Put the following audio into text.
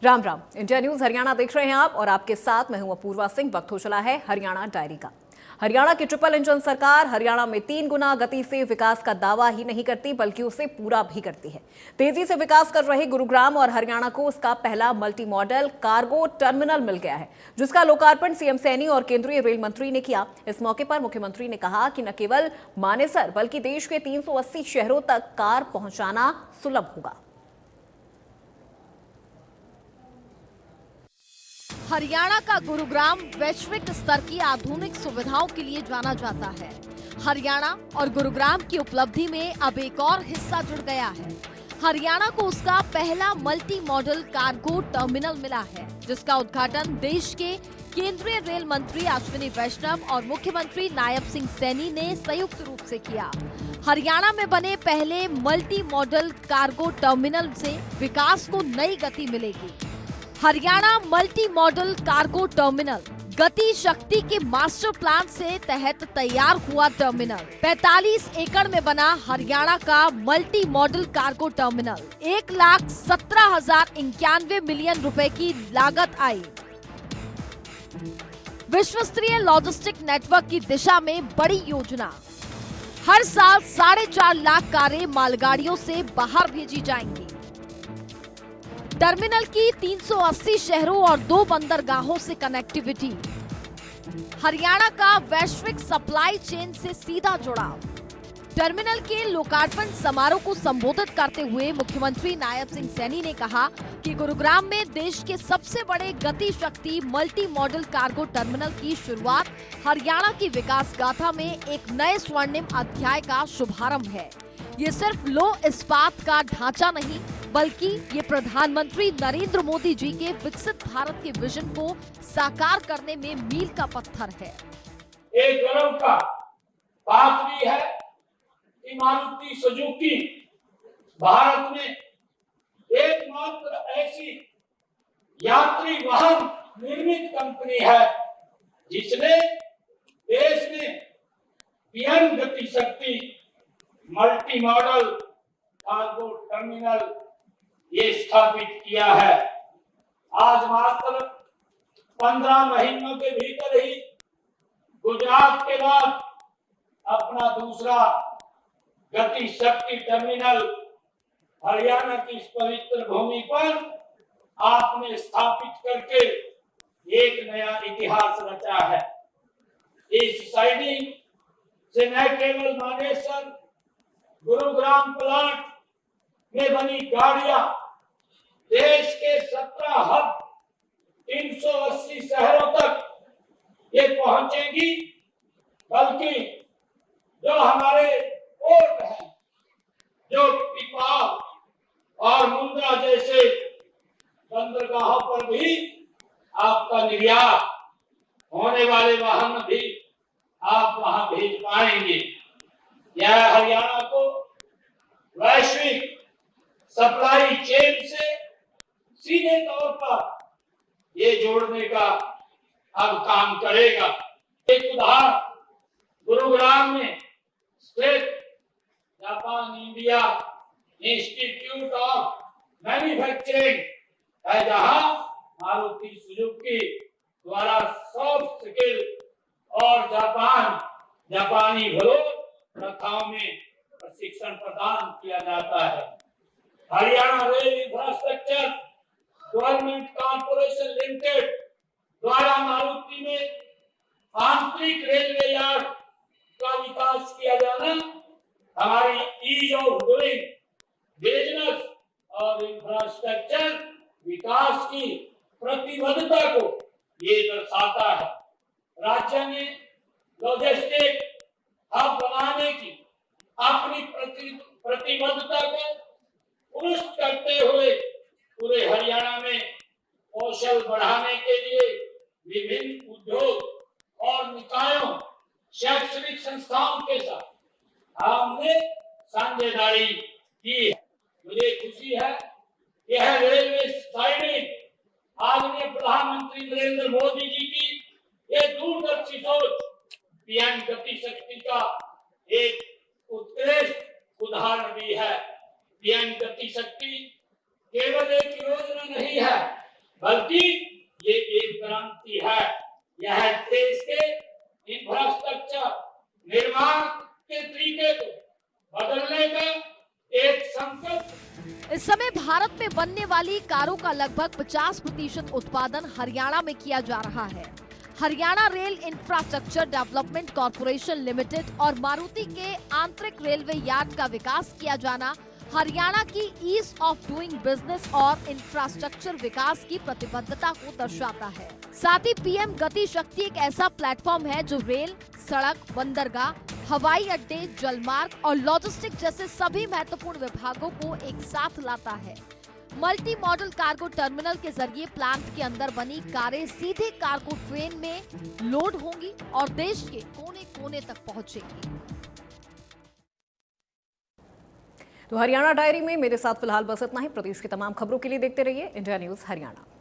Ram Ram. India news Haryana देख रहे हैं आप और आपके साथ मैं हूं अपूर्वा सिंह। वक्त हो चला है हरियाणा डायरी का। हरियाणा की ट्रिपल इंजन सरकार हरियाणा में 3 गुना गति से विकास का दावा ही नहीं करती बल्कि उसे पूरा भी करती है। तेजी से विकास कर रहे गुरुग्राम और हरियाणा को उसका पहला मल्टी मॉडल कार्गो टर्मिनल मिल गया है, जिसका लोकार्पण सीएम सैनी और केंद्रीय रेल मंत्री ने किया। इस मौके पर मुख्यमंत्री ने कहा कि न केवल मानेसर बल्कि देश के 380 शहरों तक कार पहुंचाना सुलभ होगा। हरियाणा का गुरुग्राम वैश्विक स्तर की आधुनिक सुविधाओं के लिए जाना जाता है। हरियाणा और गुरुग्राम की उपलब्धि में अब एक और हिस्सा जुड़ गया है। हरियाणा को उसका पहला मल्टी मॉडल कार्गो टर्मिनल मिला है, जिसका उद्घाटन देश के केंद्रीय रेल मंत्री अश्विनी वैष्णव और मुख्यमंत्री नायब सिंह सैनी ने संयुक्त रूप से किया। हरियाणा में बने पहले मल्टी मॉडल कार्गो टर्मिनल से विकास को नई गति मिलेगी। Haryana multi modal cargo terminal गति शक्ति के मास्टर प्लान से तहत तैयार हुआ टर्मिनल 45 एकड़ में बना। हरियाणा का multi modal cargo terminal 1,17,091 million रुपए की लागत आई। विश्व स्तरीय लॉजिस्टिक नेटवर्क की दिशा में बड़ी योजना। हर साल 4.5 लाख कारें मालगाड़ियों से बाहर भेजी जाएंगी। टर्मिनल की 380 शहरों और 2 बंदरगाहों से कनेक्टिविटी। हरियाणा का वैश्विक सप्लाई चेन से सीधा जुड़ाव। टर्मिनल के लोकार्पण समारोह को संबोधित करते हुए मुख्यमंत्री नायब सिंह सैनी ने कहा कि गुरुग्राम में देश के सबसे बड़े गति शक्ति मल्टी मॉडल कार्गो टर्मिनल की शुरुआत हरियाणा की विकास गाथा में एक नए स्वर्णिम अध्याय का शुभारंभ है। ये सिर्फ लो इस्पात का ढांचा नहीं, बल्कि ये प्रधानमंत्री नरेंद्र मोदी जी के विकसित भारत के विजन को साकार करने में मील का पत्थर है। एक गर्व का बात भी है कि मारुति सुजुकी भारत में एकमात्र ऐसी यात्री वाहन निर्मित कंपनी है जिसने देश में पीएम गति शक्ति मल्टी मॉडल कार्गो टर्मिनल ये स्थापित किया है। आज मात्र 15 महीनों के भीतर ही गुजरात के बाद अपना दूसरा गति शक्ति टर्मिनल हरियाणा की इस पवित्र भूमि पर आपने स्थापित करके एक नया इतिहास रचा है। इस साइडिंग से न केवल मानेसर गुरुग्राम प्लांट में बनी गाड़ियां देश के 17 हब 380 शहरों तक ये पहुंचेगी, बल्कि जो हमारे पोर्ट हैं, जो पिपाल और मुंद्रा जैसे बंदरगाहों पर भी आपका निर्यात होने वाले वाहन भी आप वहां भेज पाएंगे। यह हरियाणा को वैश्विक सप्लाई चेन से सीधे तौर पर ये जोड़ने का अब काम करेगा। एक उदाहरण गुरुग्राम में स्थित Japan India institute of manufacturing है, जहां मारुति सुजुकी द्वारा सॉफ्ट स्किल और जापानी प्रथाओं में प्रशिक्षण प्रदान किया जाता है। Haryana rail infrastructure government corporation limited द्वारा मारुति में आंतरिक रेलवे यार्ड का विकास किया जाना हमारी ईज ऑफ डूइंग बिजनेस और इंफ्रास्ट्रक्चर विकास की प्रतिबद्धता को ये दर्शाता है। राज्य ने लॉजिस्टिक हब बनाने की अपनी प्रतिबद्धता को पुरुष करते हुए पूरे हरियाणा में कौशल बढ़ाने के लिए विभिन्न उद्योग और निकायों शैक्षणिक संस्थाओं के साथ हमने साझेदारी की है। मुझे खुशी है कि यह रेलवे साइडिंग आदरणीय प्रधानमंत्री नरेंद्र मोदी जी की ये दूरदर्शी सोच पीएम गति शक्ति का एक उत्कृष्ट उदाहरण भी है। पीएम गति शक्ति केवल एक योजना नहीं है, बल्कि ये एक क्रांति है। यह देश के इंफ्रास्ट्रक्चर निर्माण के तरीके को बदलने का एक संकल्प। इस समय भारत में बनने वाली कारों का लगभग 50% उत्पादन हरियाणा में किया जा रहा है। Haryana rail infrastructure development corporation limited और मारुति के आंतरिक रेलवे यार्ड का विकास किया जाना हरियाणा की ईज ऑफ डूइंग बिजनेस और इंफ्रास्ट्रक्चर विकास की प्रतिबद्धता को दर्शाता है। साथ ही पीएम गति शक्ति एक ऐसा प्लेटफॉर्म है जो रेल, सड़क, बंदरगाह, हवाई अड्डे, जलमार्ग और लॉजिस्टिक जैसे सभी महत्वपूर्ण विभागों को एक साथ लाता है। मल्टी मॉडल कार्गो टर्मिनल के जरिए प्लांट के अंदर बनी कारें सीधे कार्गो ट्रेन में लोड होंगी और देश के कोने-कोने तक पहुंचेंगी। तो हरियाणा डायरी में मेरे साथ फिलहाल बस इतना ही। प्रदेश की तमाम खबरों के लिए देखते रहिए इंडिया न्यूज हरियाणा।